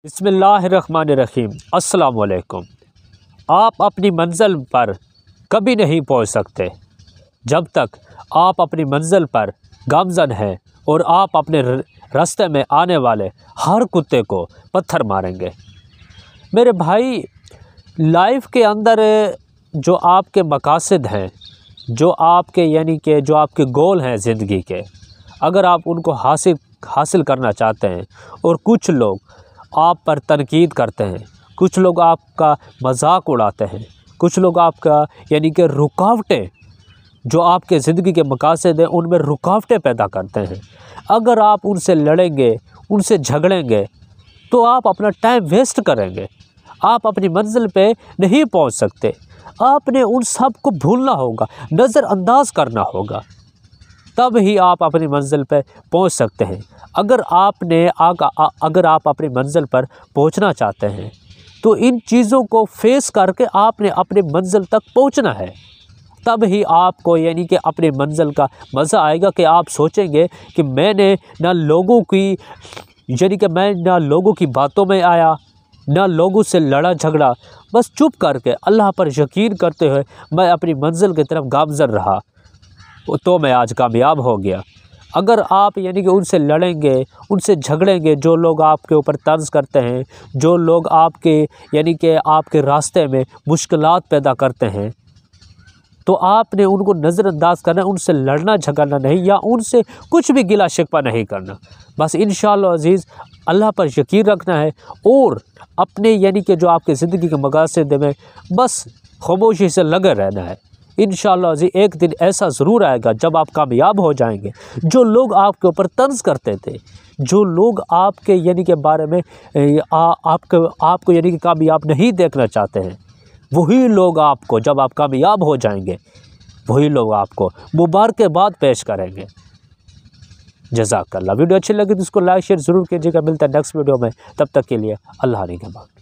بسم اللہ الرحمن الرحیم۔ السلام علیکم۔ آپ اپنی منزل پر کبھی نہیں پہنچ سکتے جب تک آپ اپنی منزل پر گامزن ہیں اور آپ اپنے راستے میں آنے والے ہر کتے کو پتھر ماریں گے۔ میرے بھائی، لائف کے اندر جو آپ کے مقاصد ہیں، جو آپ کے جو آپ کے گول ہیں زندگی کے، اگر آپ ان کو حاصل کرنا چاہتے ہیں، اور کچھ لوگ آپ پر تنقید کرتے ہیں، کچھ لوگ آپ کا مذاق اڑاتے ہیں، کچھ لوگ آپ کا رکاوٹیں جو آپ کے زندگی کے مقاصد ہیں ان میں رکاوٹیں پیدا کرتے ہیں، اگر آپ ان سے لڑیں گے، ان سے جھگڑیں گے تو آپ اپنا ٹائم ویسٹ کریں گے، آپ اپنی منزل پہ نہیں پہنچ سکتے۔ آپ نے ان سب کو بھولنا ہوگا، نظر انداز کرنا ہوگا، تب ہی آپ اپنی منزل پہ پہنچ سکتے ہیں۔ اگر آپ اپنی منزل پر پہنچنا چاہتے ہیں تو ان چیزوں کو فیس کر کے آپ نے اپنی منزل تک پہنچنا ہے، تب ہی آپ کو اپنی منزل کا مزہ آئے گا کہ آپ سوچیں گے کہ میں نے نہ لوگوں کی باتوں میں آیا، نہ لوگوں سے لڑا جھگڑا، بس چپ کر کے اللہ پر یقین کرتے ہوئے میں اپنی منزل کی طرف گامزن رہا تو میں آج کامیاب ہو گیا۔ اگر آپ ان سے لڑیں گے، ان سے جھگڑیں گے، جو لوگ آپ کے اوپر طنز کرتے ہیں، جو لوگ آپ کے راستے میں مشکلات پیدا کرتے ہیں، تو آپ نے ان کو نظر انداز کرنا، ان سے لڑنا جھگڑنا نہیں، یا ان سے کچھ بھی گلہ شکوہ نہیں کرنا۔ بس انشاءاللہ عزیز اللہ پر یقین رکھنا ہے، اور اپنے جو آپ کے زندگی کے مقاصد میں بس خاموشی سے لگے رہنا ہے۔ انشاءاللہ عزیز ایک دن ایسا ضرور آئے گا جب آپ کامیاب ہو جائیں گے۔ جو لوگ آپ کے اوپر طنز کرتے تھے، جو لوگ آپ کے بارے میں آپ کو کامیاب نہیں دیکھنا چاہتے ہیں، وہی لوگ آپ کو جب آپ کامیاب ہو جائیں گے، وہی لوگ آپ کو مبارکباد پیش کریں گے۔ جزاک اللہ۔ ویڈیو اچھی لگی تو اس کو لائک شیئر ضرور کیجیے گا۔ ملتا ہے نیکسٹ ویڈیو میں، تب تک کے لیے اللہ نگہبان۔